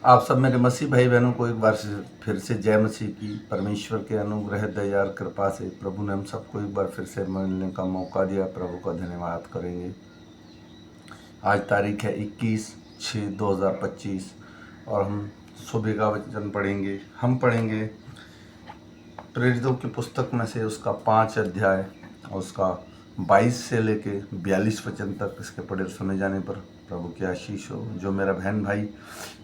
आप सब मेरे मसीह भाई बहनों को एक बार फिर से जय मसीह की। परमेश्वर के अनुग्रह दया और कृपा से प्रभु ने हम सबको एक बार फिर से मिलने का मौका दिया। प्रभु का धन्यवाद करेंगे। आज तारीख है 21/6/2025 और हम सुबह का वचन पढ़ेंगे। हम पढ़ेंगे प्रेरितों की पुस्तक में से उसका 5 अध्याय और उसका 22 से लेके 42 वचन तक। इसके पढ़े सुने जाने पर प्रभु की आशीष हो। जो मेरा बहन भाई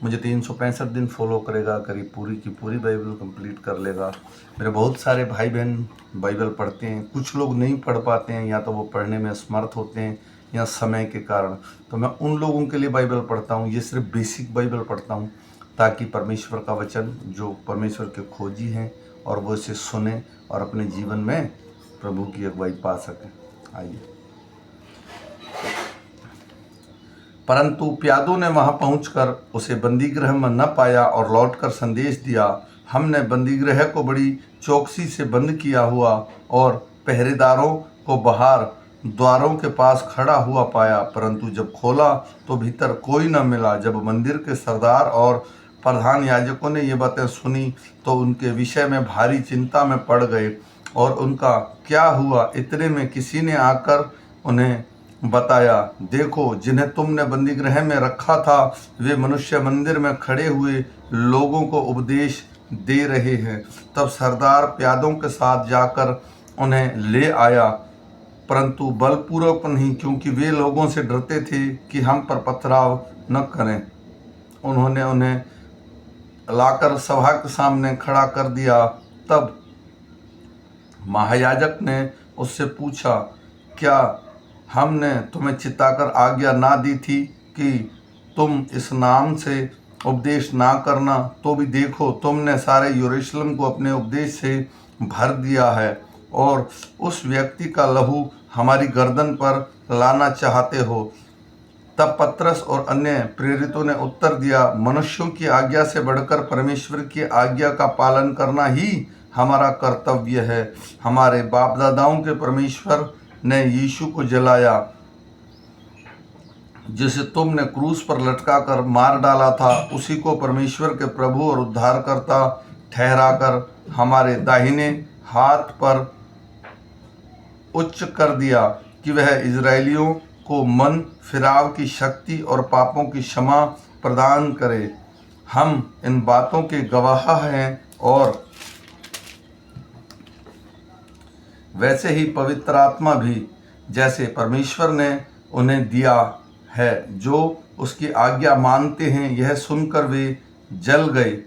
मुझे 365 दिन फॉलो करेगा, करीब पूरी की पूरी बाइबल कंप्लीट कर लेगा। मेरे बहुत सारे भाई बहन बाइबल पढ़ते हैं, कुछ लोग नहीं पढ़ पाते हैं, या तो वो पढ़ने में असमर्थ होते हैं या समय के कारण। तो मैं उन लोगों के लिए बाइबल पढ़ता हूँ। ये सिर्फ बेसिक बाइबल पढ़ता हूँ ताकि परमेश्वर का वचन जो परमेश्वर के खोजी हैं और वो इसे सुने और अपने जीवन में प्रभु की अगुवाई पा सकें। आइए। परंतु प्यादों ने वहां पहुंचकर उसे बंदीगृह में न पाया और लौटकर संदेश दिया, हमने बंदीगृह को बड़ी चौकसी से बंद किया हुआ और पहरेदारों को बाहर द्वारों के पास खड़ा हुआ पाया, परंतु जब खोला तो भीतर कोई न मिला। जब मंदिर के सरदार और प्रधान याजकों ने ये बातें सुनी तो उनके विषय में भारी चिंता में पड़ गए और उनका क्या हुआ इतने में किसी ने आकर उन्हें बताया, देखो जिन्हें तुमने बंदीगृह में रखा था वे मनुष्य मंदिर में खड़े हुए लोगों को उपदेश दे रहे हैं। तब सरदार प्यादों के साथ जाकर उन्हें ले आया, परंतु बलपूर्वक नहीं, क्योंकि वे लोगों से डरते थे कि हम पर पथराव न करें। उन्होंने उन्हें लाकर सभा के सामने खड़ा कर दिया। तब महायाजक ने उससे पूछा, क्या हमने तुम्हें चिताकर आज्ञा ना दी थी कि तुम इस नाम से उपदेश ना करना? तो भी देखो तुमने सारे यरूशलेम को अपने उपदेश से भर दिया है और उस व्यक्ति का लहू हमारी गर्दन पर लाना चाहते हो। तब पतरस और अन्य प्रेरितों ने उत्तर दिया, मनुष्यों की आज्ञा से बढ़कर परमेश्वर की आज्ञा का पालन करना ही हमारा कर्तव्य है। हमारे बाप दादाओं के परमेश्वर ने यीशु को जलाया, जिसे तुमने क्रूस पर लटकाकर मार डाला था, उसी को परमेश्वर के प्रभु और उद्धारकर्ता ठहराकर हमारे दाहिने हाथ पर उच्च कर दिया कि वह इजरायलियों को मन फिराव की शक्ति और पापों की क्षमा प्रदान करे। हम इन बातों के गवाह हैं और वैसे ही पवित्र आत्मा भी जैसे परमेश्वर ने उन्हें दिया है, जो उसकी आज्ञा मानते हैं। यह सुनकर वे जल गए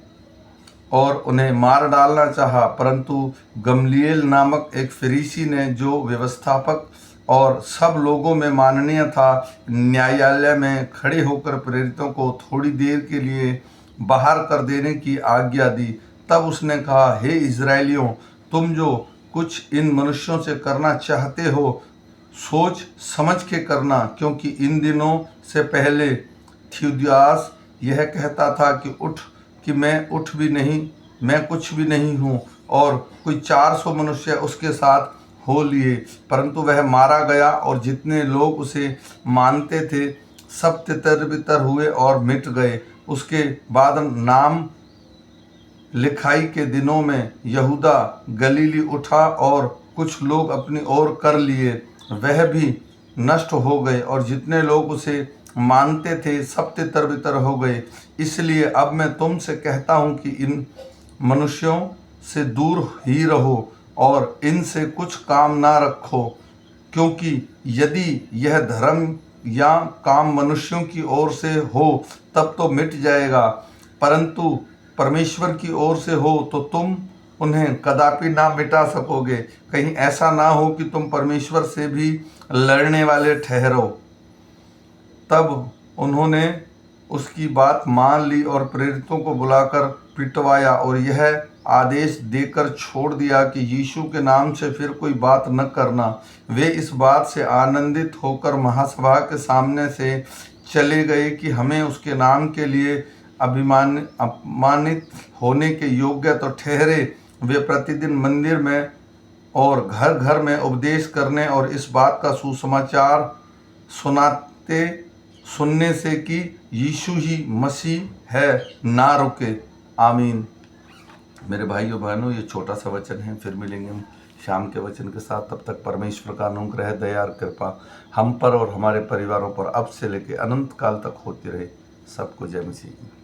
और उन्हें मार डालना चाहा, परंतु गमलीएल नामक एक फरीसी ने, जो व्यवस्थापक और सब लोगों में माननीय था, न्यायालय में खड़े होकर प्रेरितों को थोड़ी देर के लिए बाहर कर देने की आज्ञा दी। तब उसने कहा, हे इजरायलियों, तुम जो कुछ इन मनुष्यों से करना चाहते हो सोच समझ के करना, क्योंकि इन दिनों से पहले थियुदियास यह कहता था कि मैं कुछ भी नहीं हूँ, और कोई 400 मनुष्य उसके साथ हो लिए, परंतु वह मारा गया और जितने लोग उसे मानते थे सब तितर बितर हुए और मिट गए। उसके बाद नाम लिखाई के दिनों में यहूदा गलीली उठा और कुछ लोग अपनी ओर कर लिए, वह भी नष्ट हो गए और जितने लोग उसे मानते थे सब तितर बितर हो गए। इसलिए अब मैं तुमसे कहता हूँ कि इन मनुष्यों से दूर ही रहो और इनसे कुछ काम ना रखो, क्योंकि यदि यह धर्म या काम मनुष्यों की ओर से हो तब तो मिट जाएगा, परंतु परमेश्वर की ओर से हो तो तुम उन्हें कदापि ना मिटा सकोगे। कहीं ऐसा ना हो कि तुम परमेश्वर से भी लड़ने वाले ठहरो। तब उन्होंने उसकी बात मान ली और प्रेरितों को बुलाकर पिटवाया और यह आदेश देकर छोड़ दिया कि यीशु के नाम से फिर कोई बात न करना। वे इस बात से आनंदित होकर महासभा के सामने से चले गए कि हमें उसके नाम के लिए अपमानित होने के योग्य तो ठहरे। वे प्रतिदिन मंदिर में और घर घर में उपदेश करने और इस बात का सुसमाचार सुनने से कि यीशु ही मसीह है, ना रुके। आमीन। मेरे भाइयों बहनों, ये छोटा सा वचन है, फिर मिलेंगे हम शाम के वचन के साथ। तब तक परमेश्वर का अनुग्रह, दया और कृपा हम पर और हमारे परिवारों पर अब से लेकर अनंत काल तक होती रहे। सबको जय मसीह।